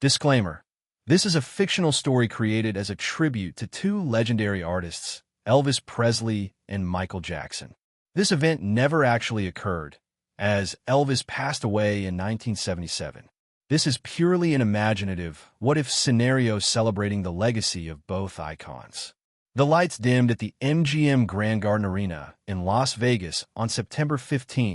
Disclaimer: this is a fictional story created as a tribute to two legendary artists, Elvis Presley and Michael Jackson. This event never actually occurred, as Elvis passed away in 1977. This is purely an imaginative, what-if scenario celebrating the legacy of both icons. The lights dimmed at the MGM Grand Garden Arena in Las Vegas on September 15,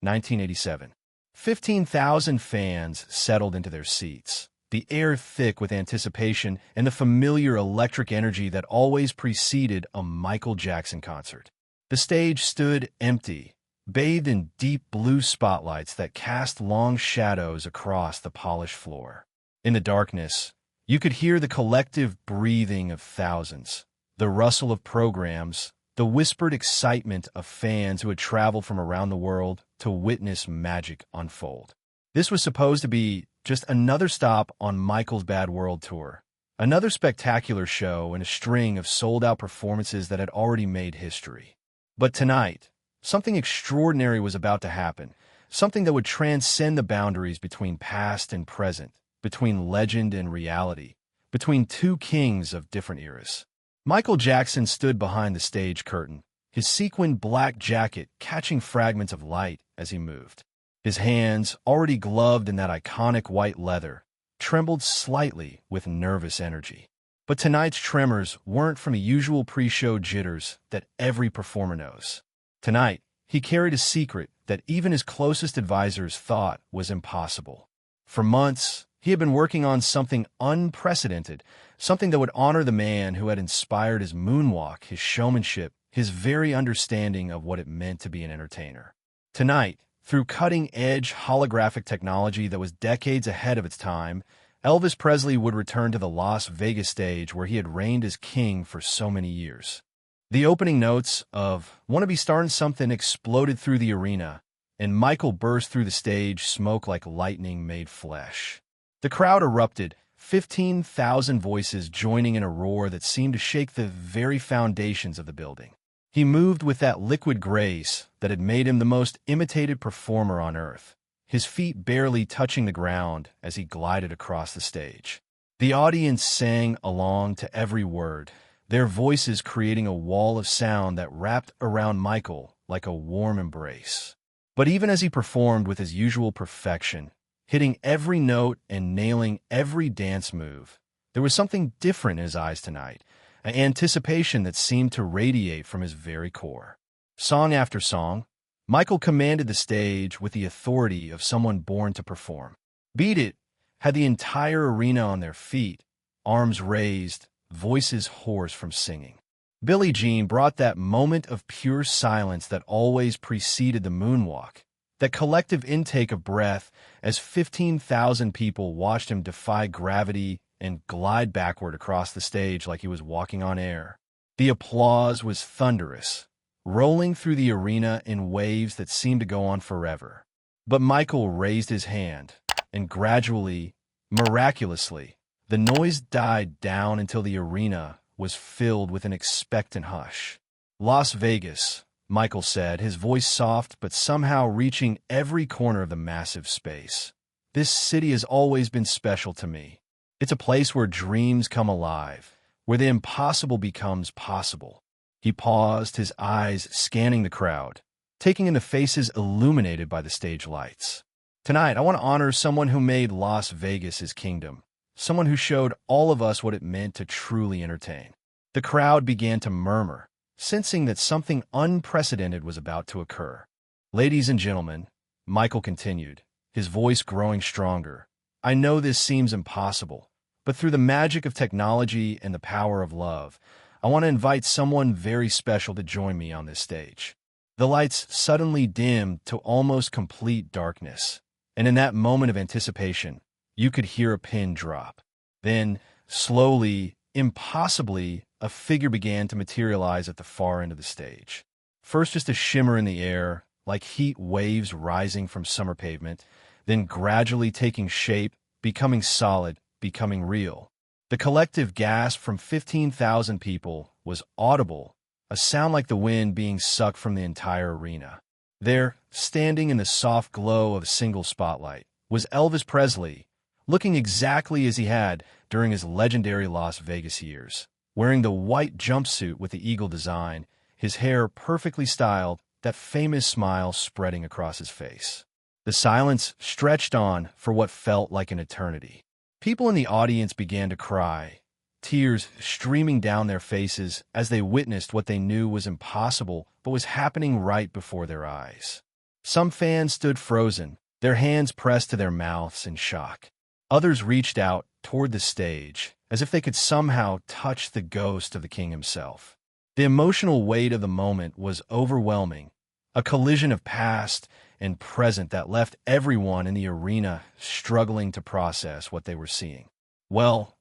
1987. 15,000 fans settled into their seats, the air thick with anticipation and the familiar electric energy that always preceded a Michael Jackson concert. The stage stood empty, bathed in deep blue spotlights that cast long shadows across the polished floor. In the darkness, you could hear the collective breathing of thousands, the rustle of programs, the whispered excitement of fans who had traveled from around the world to witness magic unfold. This was supposed to be just another stop on Michael's Bad World Tour, another spectacular show in a string of sold-out performances that had already made history. But tonight, something extraordinary was about to happen, something that would transcend the boundaries between past and present, between legend and reality, between two kings of different eras. Michael Jackson stood behind the stage curtain, his sequined black jacket catching fragments of light as he moved. His hands, already gloved in that iconic white leather, trembled slightly with nervous energy. But tonight's tremors weren't from the usual pre-show jitters that every performer knows. Tonight, he carried a secret that even his closest advisors thought was impossible. For months, he had been working on something unprecedented, something that would honor the man who had inspired his moonwalk, his showmanship, his very understanding of what it meant to be an entertainer. Tonight, through cutting-edge holographic technology that was decades ahead of its time, Elvis Presley would return to the Las Vegas stage where he had reigned as king for so many years. The opening notes of "Wanna Be Startin' Something" exploded through the arena, and Michael burst through the stage, smoke like lightning made flesh. The crowd erupted, 15,000 voices joining in a roar that seemed to shake the very foundations of the building. He moved with that liquid grace that had made him the most imitated performer on earth, his feet barely touching the ground as he glided across the stage. The audience sang along to every word, their voices creating a wall of sound that wrapped around Michael like a warm embrace. But even as he performed with his usual perfection, hitting every note and nailing every dance move, there was something different in his eyes tonight, an anticipation that seemed to radiate from his very core. Song after song, Michael commanded the stage with the authority of someone born to perform. Beat It had the entire arena on their feet, arms raised, voices hoarse from singing. Billie Jean brought that moment of pure silence that always preceded the moonwalk, that collective intake of breath as 15,000 people watched him defy gravity and glide backward across the stage like he was walking on air. The applause was thunderous, rolling through the arena in waves that seemed to go on forever. But Michael raised his hand, and gradually, miraculously, the noise died down until the arena was filled with an expectant hush. "Las Vegas," Michael said, his voice soft but somehow reaching every corner of the massive space. "This city has always been special to me. It's a place where dreams come alive, where the impossible becomes possible." He paused, his eyes scanning the crowd, taking in the faces illuminated by the stage lights. "Tonight, I want to honor someone who made Las Vegas his kingdom, someone who showed all of us what it meant to truly entertain." The crowd began to murmur, sensing that something unprecedented was about to occur. "Ladies and gentlemen," Michael continued, his voice growing stronger, "I know this seems impossible, but through the magic of technology and the power of love, I want to invite someone very special to join me on this stage." The lights suddenly dimmed to almost complete darkness, and in that moment of anticipation, you could hear a pin drop. Then, slowly, impossibly, a figure began to materialize at the far end of the stage. First just a shimmer in the air, like heat waves rising from summer pavement, then gradually taking shape, becoming solid, becoming real. The collective gasp from 15,000 people was audible, a sound like the wind being sucked from the entire arena. There, standing in the soft glow of a single spotlight, was Elvis Presley, looking exactly as he had during his legendary Las Vegas years. Wearing the white jumpsuit with the eagle design, his hair perfectly styled, that famous smile spreading across his face. The silence stretched on for what felt like an eternity. People in the audience began to cry, tears streaming down their faces as they witnessed what they knew was impossible but was happening right before their eyes. Some fans stood frozen, their hands pressed to their mouths in shock. Others reached out toward the stage, as if they could somehow touch the ghost of the king himself. The emotional weight of the moment was overwhelming, a collision of past and present that left everyone in the arena struggling to process what they were seeing. Well,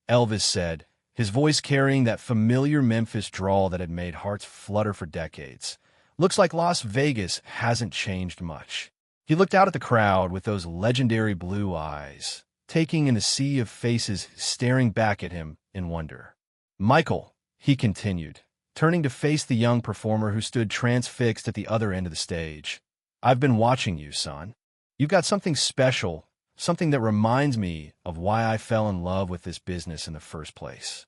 Elvis said, his voice carrying that familiar Memphis drawl that had made hearts flutter for decades. Looks like Las Vegas hasn't changed much. He looked out at the crowd with those legendary blue eyes, taking in a sea of faces staring back at him in wonder. Michael, he continued, turning to face the young performer who stood transfixed at the other end of the stage. I've been watching you, son. You've got something special, something that reminds me of why I fell in love with this business in the first place.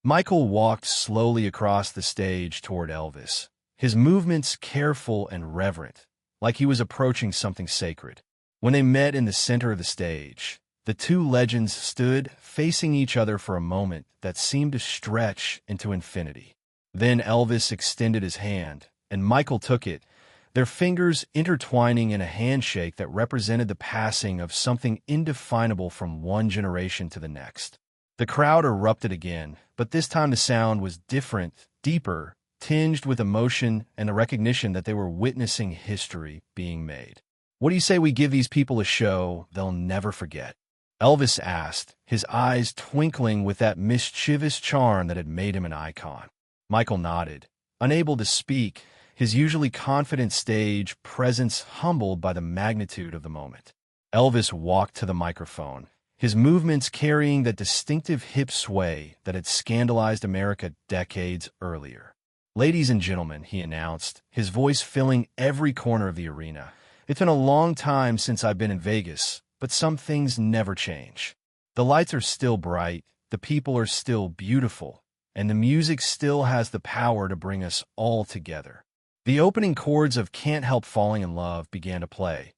Michael walked slowly across the stage toward Elvis, his movements careful and reverent, like he was approaching something sacred. When they met in the center of the stage, the two legends stood facing each other for a moment that seemed to stretch into infinity. Then Elvis extended his hand, and Michael took it, their fingers intertwining in a handshake that represented the passing of something indefinable from one generation to the next. The crowd erupted again, but this time the sound was different, deeper, tinged with emotion and the recognition that they were witnessing history being made. What do you say we give these people a show they'll never forget? Elvis asked, his eyes twinkling with that mischievous charm that had made him an icon. Michael nodded, unable to speak, his usually confident stage presence humbled by the magnitude of the moment. Elvis walked to the microphone, his movements carrying that distinctive hip sway that had scandalized America decades earlier. Ladies and gentlemen, he announced, his voice filling every corner of the arena. It's been a long time since I've been in Vegas, but some things never change. The lights are still bright, the people are still beautiful, and the music still has the power to bring us all together. The opening chords of Can't Help Falling in Love began to play,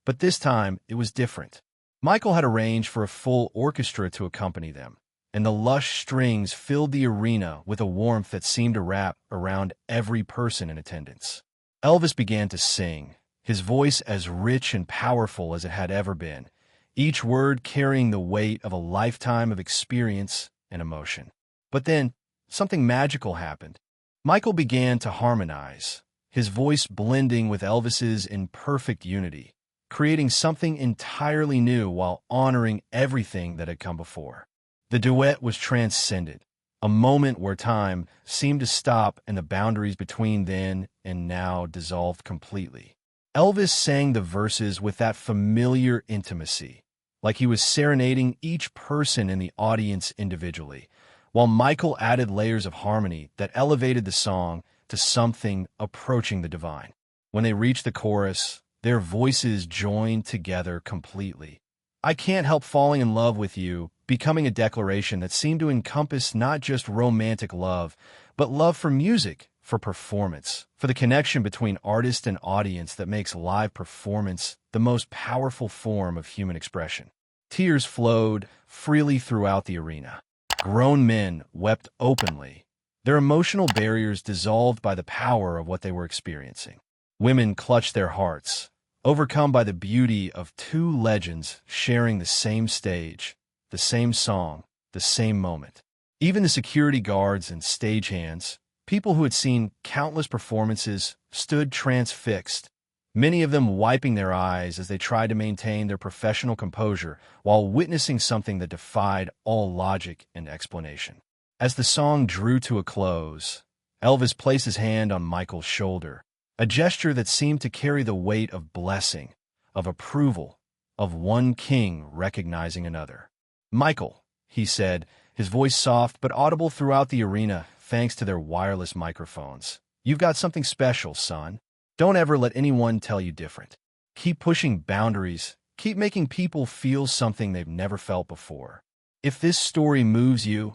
but this time it was different. Michael had arranged for a full orchestra to accompany them, and the lush strings filled the arena with a warmth that seemed to wrap around every person in attendance. Elvis began to sing, his voice as rich and powerful as it had ever been, each word carrying the weight of a lifetime of experience and emotion. But then, something magical happened. Michael began to harmonize, his voice blending with Elvis's in perfect unity, creating something entirely new while honoring everything that had come before. The duet was transcended, a moment where time seemed to stop and the boundaries between then and now dissolved completely. Elvis sang the verses with that familiar intimacy, like he was serenading each person in the audience individually, while Michael added layers of harmony that elevated the song to something approaching the divine. When they reached the chorus, their voices joined together completely. I Can't Help Falling in Love with You, becoming a declaration that seemed to encompass not just romantic love, but love for music, for performance, for the connection between artist and audience that makes live performance the most powerful form of human expression. Tears flowed freely throughout the arena. Grown men wept openly, their emotional barriers dissolved by the power of what they were experiencing. Women clutched their hearts, overcome by the beauty of two legends sharing the same stage, the same song, the same moment. Even the security guards and stagehands, people who had seen countless performances, stood transfixed, many of them wiping their eyes as they tried to maintain their professional composure while witnessing something that defied all logic and explanation. As the song drew to a close, Elvis placed his hand on Michael's shoulder, a gesture that seemed to carry the weight of blessing, of approval, of one king recognizing another. Michael, he said, his voice soft but audible throughout the arena thanks to their wireless microphones. You've got something special, son. Don't ever let anyone tell you different. Keep pushing boundaries, Keep making people feel something they've never felt before. If this story moves you,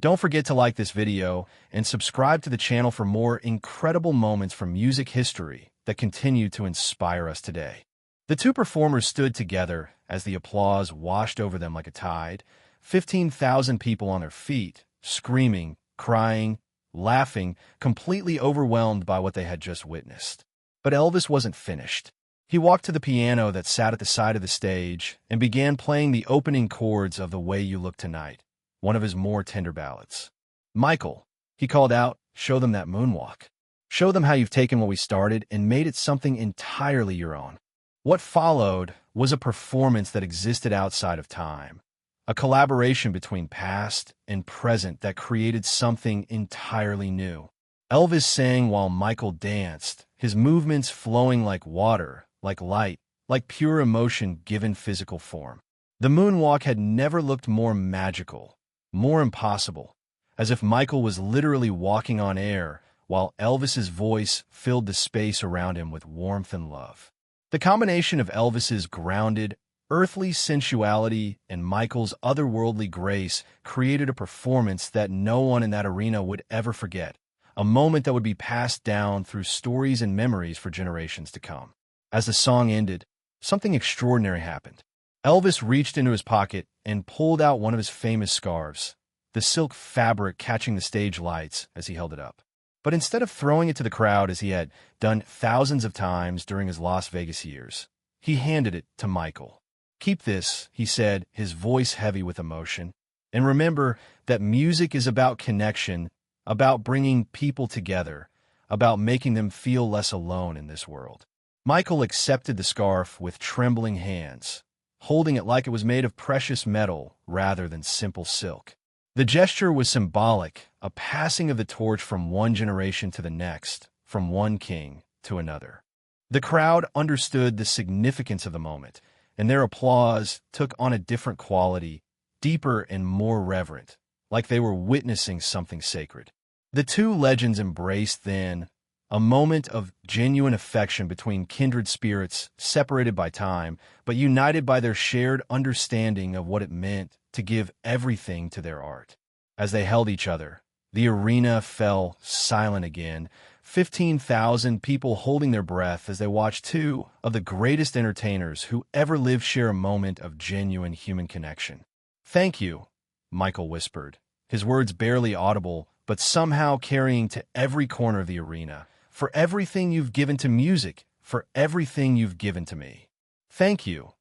don't forget to like this video and subscribe to the channel for more incredible moments from music history that continue to inspire us today. The two performers stood together as the applause washed over them like a tide, 15,000 people on their feet, screaming, crying, laughing, completely overwhelmed by what they had just witnessed. But Elvis wasn't finished. He walked to the piano that sat at the side of the stage and began playing the opening chords of The Way You Look Tonight, one of his more tender ballads. "Michael," he called out, "show them that moonwalk. Show them how you've taken what we started and made it something entirely your own." What followed was a performance that existed outside of time, a collaboration between past and present that created something entirely new. Elvis sang while Michael danced, his movements flowing like water, like light, like pure emotion given physical form. The moonwalk had never looked more magical, more impossible, as if Michael was literally walking on air, while Elvis's voice filled the space around him with warmth and love. The combination of Elvis's grounded, earthly sensuality and Michael's otherworldly grace created a performance that no one in that arena would ever forget, a moment that would be passed down through stories and memories for generations to come. As the song ended, something extraordinary happened. Elvis reached into his pocket and pulled out one of his famous scarves, the silk fabric catching the stage lights as he held it up. But instead of throwing it to the crowd as he had done thousands of times during his Las Vegas years, he handed it to Michael. "Keep this," he said, his voice heavy with emotion. "And remember that music is about connection, about bringing people together, about making them feel less alone in this world." Michael accepted the scarf with trembling hands, holding it like it was made of precious metal rather than simple silk. The gesture was symbolic, a passing of the torch from one generation to the next, from one king to another. The crowd understood the significance of the moment, and their applause took on a different quality, deeper and more reverent, like they were witnessing something sacred. The two legends embraced then, a moment of genuine affection between kindred spirits separated by time, but united by their shared understanding of what it meant to give everything to their art. As they held each other, the arena fell silent again, 15,000 people holding their breath as they watched two of the greatest entertainers who ever lived share a moment of genuine human connection. "Thank you," Michael whispered, his words barely audible, but somehow carrying to every corner of the arena, "for everything you've given to music, for everything you've given to me." "Thank you,"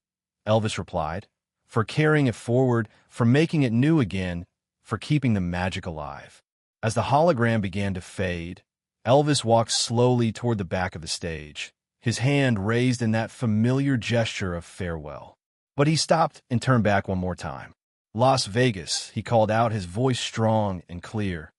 Elvis replied, "for carrying it forward, for making it new again, for keeping the magic alive." As the hologram began to fade, Elvis walked slowly toward the back of the stage, his hand raised in that familiar gesture of farewell. But he stopped and turned back one more time. "Las Vegas," he called out, his voice strong and clear.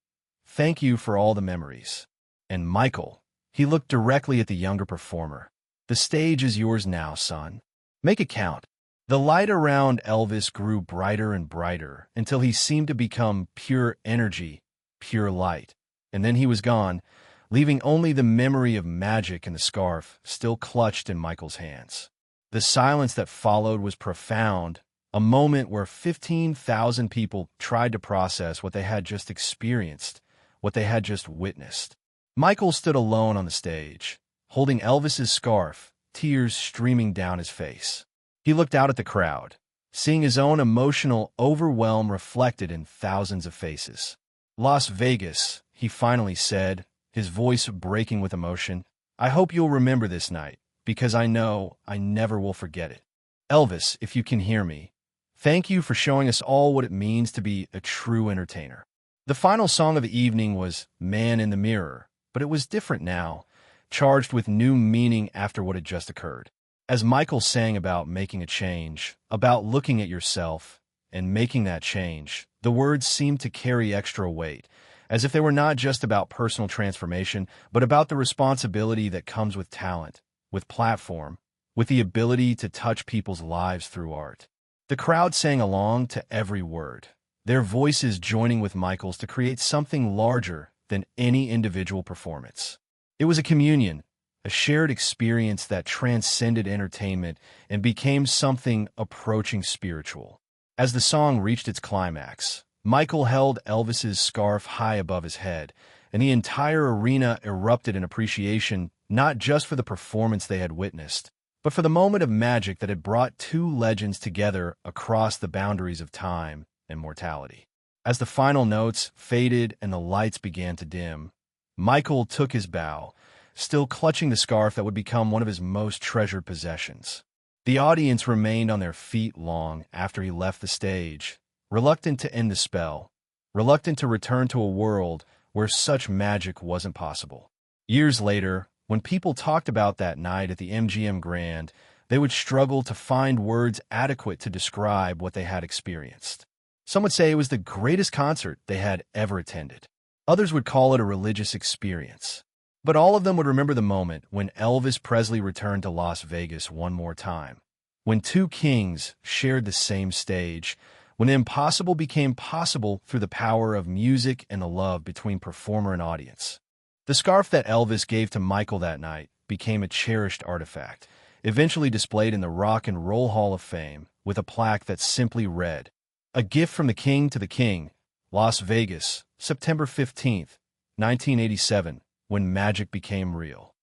"Thank you for all the memories. And Michael," he looked directly at the younger performer, "the stage is yours now, son. Make it count." The light around Elvis grew brighter and brighter until he seemed to become pure energy, pure light. And then he was gone, leaving only the memory of magic and the scarf still clutched in Michael's hands. The silence that followed was profound, a moment where 15,000 people tried to process what they had just experienced, what they had just witnessed. Michael stood alone on the stage, holding Elvis's scarf, tears streaming down his face. He looked out at the crowd, seeing his own emotional overwhelm reflected in thousands of faces. "Las Vegas," he finally said, his voice breaking with emotion, "I hope you'll remember this night, because I know I never will forget it. Elvis, if you can hear me, thank you for showing us all what it means to be a true entertainer." The final song of the evening was "Man in the Mirror," but it was different now, charged with new meaning after what had just occurred. As Michael sang about making a change, about looking at yourself and making that change, the words seemed to carry extra weight, as if they were not just about personal transformation, but about the responsibility that comes with talent, with platform, with the ability to touch people's lives through art. The crowd sang along to every word, their voices joining with Michael's to create something larger than any individual performance. It was a communion, a shared experience that transcended entertainment and became something approaching spiritual. As the song reached its climax, Michael held Elvis's scarf high above his head, and the entire arena erupted in appreciation not just for the performance they had witnessed, but for the moment of magic that had brought two legends together across the boundaries of time and mortality. As the final notes faded and the lights began to dim, Michael took his bow, still clutching the scarf that would become one of his most treasured possessions. The audience remained on their feet long after he left the stage, reluctant to end the spell, reluctant to return to a world where such magic wasn't possible. Years later, when people talked about that night at the MGM Grand, they would struggle to find words adequate to describe what they had experienced. Some would say it was the greatest concert they had ever attended. Others would call it a religious experience. But all of them would remember the moment when Elvis Presley returned to Las Vegas one more time, when two kings shared the same stage, when the impossible became possible through the power of music and the love between performer and audience. The scarf that Elvis gave to Michael that night became a cherished artifact, eventually displayed in the Rock and Roll Hall of Fame with a plaque that simply read, "A gift from the king to the king, Las Vegas, September 15th, 1987, when magic became real."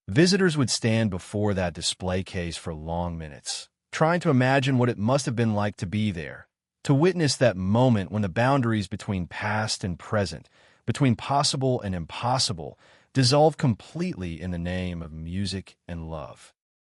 Visitors would stand before that display case for long minutes, trying to imagine what it must have been like to be there, to witness that moment when the boundaries between past and present, between possible and impossible, dissolved completely in the name of music and love.